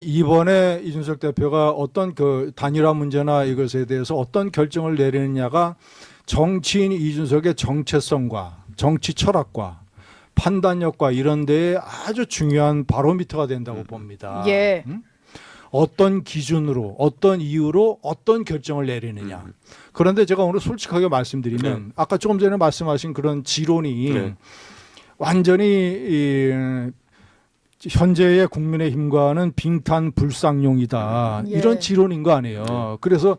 이번에 이준석 대표가 어떤 그 단일화 문제나 이것에 대해서 어떤 결정을 내리느냐가 정치인 이준석의 정체성과 정치 철학과 판단력과 이런 데에 아주 중요한 바로미터가 된다고 봅니다. 예. 어떤 기준으로 어떤 이유로 어떤 결정을 내리느냐. 그런데 제가 오늘 솔직하게 말씀드리면 아까 조금 전에 말씀하신 그런 지론이 완전히 현재의 국민의힘과는 빙탄불상용이다. 예. 이런 지론인 거 아니에요. 그래서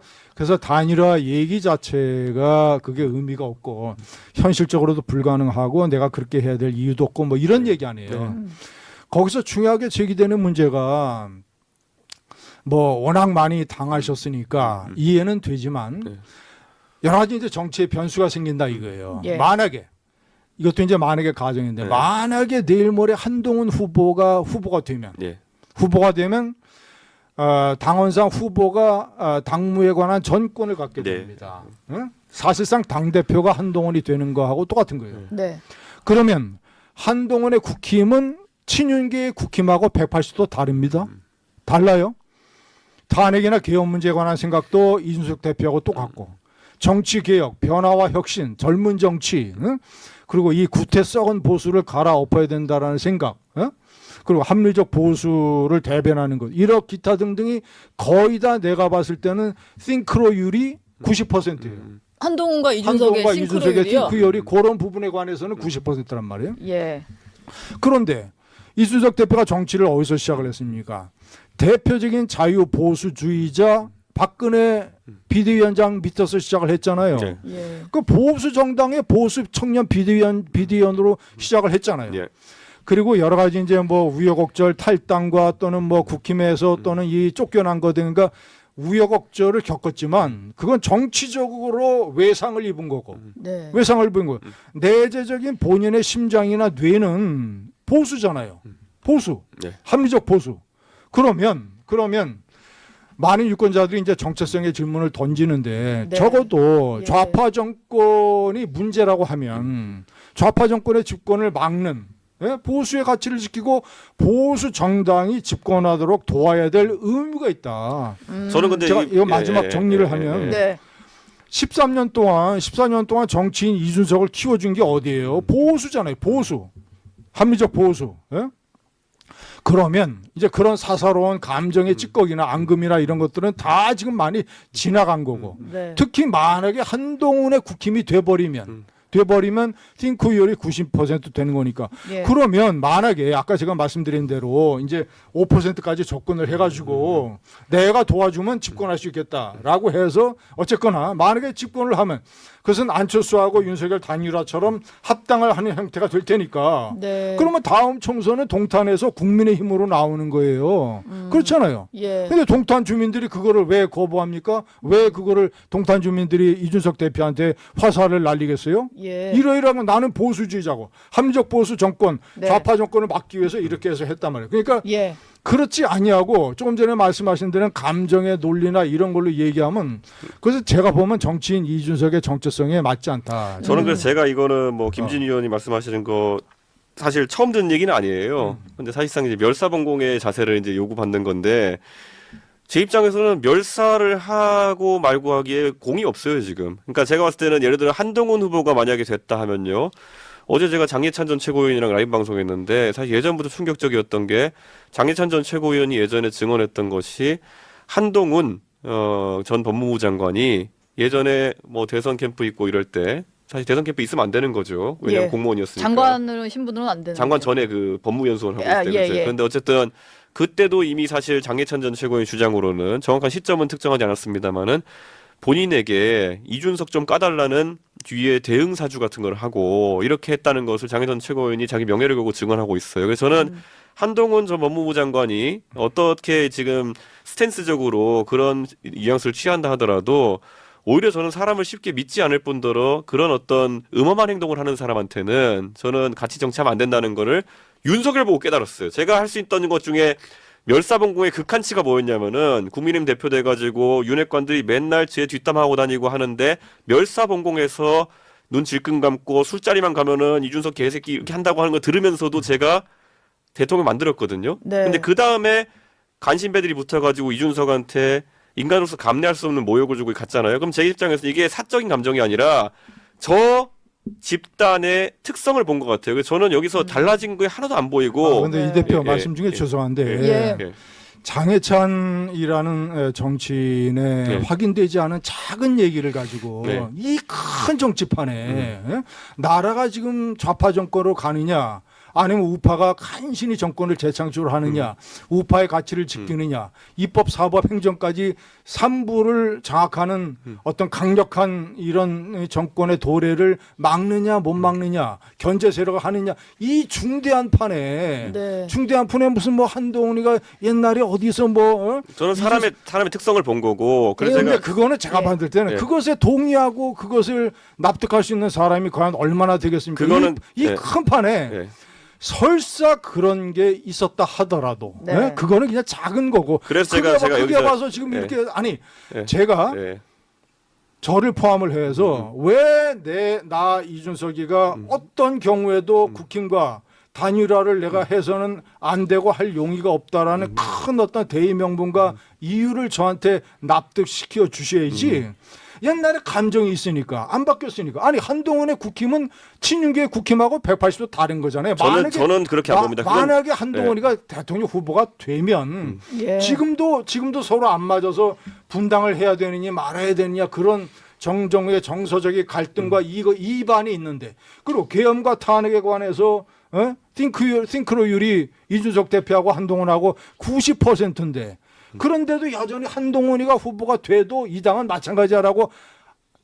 단일화 얘기 자체가 그게 의미가 없고 현실적으로도 불가능하고 내가 그렇게 해야 될 이유도 없고 뭐 이런 얘기 아니에요. 거기서 중요하게 제기되는 문제가 뭐 워낙 많이 당하셨으니까 이해는 되지만 여러 가지 이제 정치에 변수가 생긴다 이거예요. 예. 만약에 이것도 이제 만약에 가정인데 만약에 내일 모레 한동훈 후보가 되면 당원상 후보가 당무에 관한 전권을 갖게 됩니다. 응? 사실상 당대표가 한동훈이 되는 거하고 똑같은 거예요. 네. 그러면 한동훈의 국힘은 친윤계의 국힘하고 180도 다릅니다. 달라요. 탄핵이나 개헌 문제에 관한 생각도 이준석 대표하고 똑같고 정치개혁, 변화와 혁신, 젊은 정치 응? 그리고 이 구태 썩은 보수를 갈아엎어야 된다라는 생각 응? 그리고 합리적 보수를 대변하는 것 이런 기타 등등이 거의 다 내가 봤을 때는 싱크로율이 90%예요. 한동훈과 이준석의 싱크로율이요? 싱크로율이 그런 부분에 관해서는 90%란 말이에요. 예. 그런데 이준석 대표가 정치를 어디서 시작을 했습니까? 대표적인 자유보수주의자 박근혜 비대위원장 밑에서 시작을 했잖아요. 예. 그 보수 정당의 보수 청년 비대위원으로 시작을 했잖아요. 그리고 여러 가지 이제 뭐 우여곡절 탈당과 또는 뭐 국힘에서 또는 이 쫓겨난 거 등과 우여곡절을 겪었지만 그건 정치적으로 외상을 입은 거고 네. 외상을 입은 거예요. 내재적인 본인의 심장이나 뇌는 보수잖아요. 보수, 합리적 보수. 그러면 많은 유권자들이 이제 정체성의 질문을 던지는데 네. 적어도 예. 좌파 정권이 문제라고 하면 좌파 정권의 집권을 막는 보수의 가치를 지키고 보수 정당이 집권하도록 도와야 될 의무가 있다. 저는 근데 제가 이거 마지막 정리를 하면 네. 14년 동안 정치인 이준석을 키워준 게 어디예요? 보수잖아요. 보수. 합리적 보수. 그러면 이제 그런 사사로운 감정의 찌꺼기나 앙금이나 이런 것들은 다 지금 많이 지나간 거고 네. 특히 만약에 한동훈의 국힘이 돼버리면 팅크율이 90% 되는 거니까 예. 그러면 만약에 아까 제가 말씀드린 대로 이제 5%까지 접근을 해가지고 내가 도와주면 집권할 수 있겠다라고 해서 어쨌거나 만약에 집권을 하면 그것은 안철수하고 윤석열 단일화처럼 합당을 하는 형태가 될 테니까 네. 그러면 다음 총선은 동탄에서 국민의힘으로 나오는 거예요. 그렇잖아요. 예. 근데 동탄 주민들이 그거를 왜 거부합니까? 왜 그거를 동탄 주민들이 이준석 대표한테 화살을 날리겠어요? 예. 이러이러한 건 나는 보수주의자고 합리적 보수 정권, 네. 좌파 정권을 막기 위해서 이렇게 해서 했단 말이에요. 그러니까 예. 그렇지 아니하고 조금 전에 말씀하신 대로 감정의 논리나 이런 걸로 얘기하면 그래서 제가 보면 정치인 이준석의 정체성에 맞지 않다. 저는 그래서 제가 이거는 뭐 김진 의원이 말씀하시는 거 사실 처음 듣는 얘기는 아니에요. 근데 사실상 이제 멸사봉공의 자세를 이제 요구받는 건데 제 입장에서는 멸사를 하고 말고 하기에 공이 없어요 지금. 그러니까 제가 봤을 때는 예를 들어 한동훈 후보가 만약에 됐다 하면요. 어제 제가 장예찬 전 최고위원이랑 라이브 방송했는데 사실 예전부터 충격적이었던 게 장예찬 전 최고위원이 예전에 증언했던 것이 한동훈 전 법무부 장관이 예전에 뭐 대선 캠프 있고 이럴 때 사실 대선 캠프 있으면 안 되는 거죠. 왜냐하면 예. 공무원이었으니까. 장관으로 신분으로는 안 되는. 장관 전에 그 법무연수원 하고 있을 때. 예. 그런데 어쨌든 그때도 이미 사실 장예찬 전 최고위원 주장으로는 정확한 시점은 특정하지 않았습니다만은 본인에게 이준석 좀 까달라는 뒤에 대응 사주 같은 걸 하고 이렇게 했다는 것을 장혜선 최고위원이 자기 명예를 걸고 증언하고 있어요. 그래서 저는 한동훈 전 법무부 장관이 어떻게 지금 스탠스적으로 그런 뉘앙스를 취한다 하더라도 오히려 저는 사람을 쉽게 믿지 않을 뿐더러 그런 어떤 음험한 행동을 하는 사람한테는 저는 같이 정치하면 안 된다는 거를 윤석열 보고 깨달았어요. 제가 할 수 있던 것 중에 멸사봉공의 극한치가 뭐였냐면은 국민의힘 대표 돼가지고 윤핵관들이 맨날 제 뒷담하고 다니고 하는데 멸사봉공에서 눈 질끈 감고 술자리만 가면은 이준석 개새끼 이렇게 한다고 하는 거 들으면서도 제가 대통령 만들었거든요. 네. 근데 그 다음에 간신배들이 붙어가지고 이준석한테 인간으로서 감내할 수 없는 모욕을 주고 갔잖아요. 그럼 제 입장에서 이게 사적인 감정이 아니라 저 집단의 특성을 본 것 같아요. 그래서 저는 여기서 달라진 게 하나도 안 보이고. 그런데 이 대표 예, 말씀 중에 예, 죄송한데 예. 장해찬이라는 정치인의 네. 확인되지 않은 작은 얘기를 가지고 네. 이 큰 정치판에 예? 나라가 지금 좌파 정권으로 가느냐 아니면 우파가 간신히 정권을 재창출을 하느냐 우파의 가치를 지키느냐 입법 사법 행정까지 삼부를 장악하는 어떤 강력한 이런 정권의 도래를 막느냐 못 막느냐 견제 세력을 하느냐 이 중대한 판에 네. 중대한 판에 무슨 뭐 한동훈이가 옛날에 어디서 뭐 저는 사람의 특성을 본 거고. 그래서 근데 제가 그거는 제가 예. 받을 때는 예. 그것에 동의하고 그것을 납득할 수 있는 사람이 과연 얼마나 되겠습니까? 그거는 이 예. 큰 판에 예. 설사 그런 게 있었다 하더라도 네. 예? 그거는 그냥 작은 거고 그래서 크게 제가 크게 여기서- 봐서 지금 예. 이렇게 아니 예. 제가 예. 저를 포함을 해서 왜 나 이준석이가 어떤 경우에도 국힘과 단일화를 내가 해서는 안 되고 할 용의가 없다라는 큰 어떤 대의 명분과 이유를 저한테 납득시켜 주셔야지. 옛날에 감정이 있으니까 안 바뀌었으니까 아니 한동훈의 국힘은 친윤계의 국힘하고 180도 다른 거잖아요. 저는 그렇게 안 봅니다. 그건- 만약에 한동훈이가 대통령 후보가 되면 예. 지금도 서로 안 맞아서 분당을 해야 되느냐 말아야 되느냐 그런 정의 정서적인 갈등과 이반이 있는데 그리고 계엄과 탄핵에 관해서 싱크로율이 이준석 대표하고 한동훈하고 90%인데 그런데도 여전히 한동훈이가 후보가 돼도 이 당은 마찬가지라고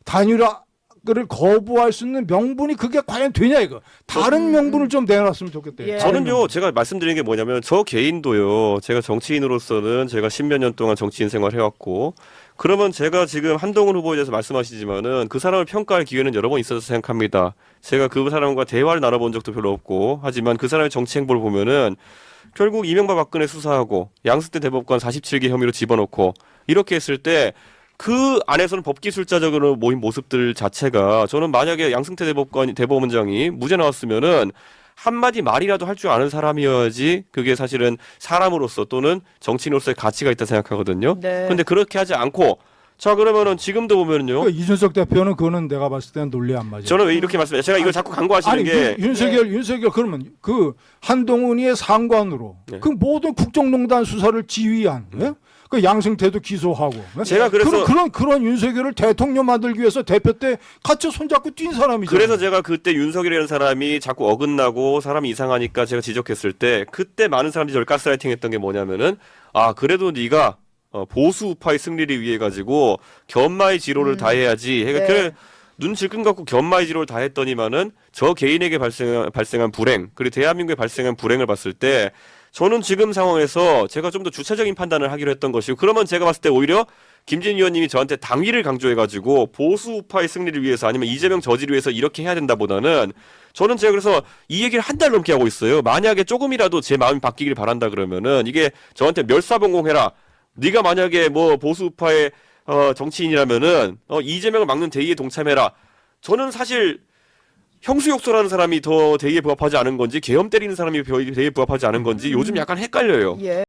단일화를 거부할 수 있는 명분이 그게 과연 되냐 이거 다른 명분을 좀 내놨으면 좋겠대요. 예. 저는요, 제가 말씀드리는 게 뭐냐면, 저 개인도요, 제가 정치인으로서는 제가 10몇 년 동안 정치인 생활 해왔고, 그러면 제가 지금 한동훈 후보에 대해서 말씀하시지만은 그 사람을 평가할 기회는 여러 번 있어서 생각합니다. 제가 그 사람과 대화를 나눠본 적도 별로 없고, 하지만 그 사람의 정치 행보를 보면은 결국 이명박 박근혜 수사하고 양승태 대법관 47개 혐의로 집어넣고 이렇게 했을 때 그 안에서는 법기술자적으로 모인 모습들 자체가 저는 만약에 양승태 대법원장이 무죄 나왔으면은 한마디 말이라도 할 줄 아는 사람이어야지 그게 사실은 사람으로서 또는 정치인으로서의 가치가 있다 생각하거든요. 네. 근데 그렇게 하지 않고 자 그러면은 지금도 보면은요. 그러니까 이준석 대표는 그거는 내가 봤을 때는 논리 안 맞아요. 저는 왜 이렇게 말씀해요? 제가 이걸 자꾸 강조하시는 아니 게 윤석열 그러면 그 한동훈이의 상관으로 네. 그 모든 국정농단 수사를 지휘한 예? 그 양승태도 기소하고 예? 제가 그래서 그런 윤석열을 대통령 만들기 위해서 대표 때 같이 손잡고 뛴 사람이죠. 그래서 제가 그때 윤석열이라는 사람이 자꾸 어긋나고 사람이 이상하니까 제가 지적했을 때 그때 많은 사람들이 저를 가스라이팅했던 게 뭐냐면은 아 그래도 네가 보수 우파의 승리를 위해 가지고 견마의 지로를 다해야지. 네. 그래 눈 질끈 갖고 견마의 지로를 다했더니만은 저 개인에게 발생한 불행 그리고 대한민국에 발생한 불행을 봤을 때 저는 지금 상황에서 제가 좀 더 주체적인 판단을 하기로 했던 것이고 그러면 제가 봤을 때 오히려 김진희 의원님이 저한테 당위를 강조해가지고 보수 우파의 승리를 위해서 아니면 이재명 저지를 위해서 이렇게 해야 된다보다는 저는 제가 그래서 이 얘기를 한 달 넘게 하고 있어요. 만약에 조금이라도 제 마음이 바뀌길 바란다 그러면은 이게 저한테 멸사봉공해라. 네가 만약에 뭐 보수 우파의 정치인이라면은 이재명을 막는 대의에 동참해라. 저는 사실 형수욕소라는 사람이 더 대의에 부합하지 않은 건지 계엄 때리는 사람이 대의에 부합하지 않은 건지 요즘 약간 헷갈려요. 예.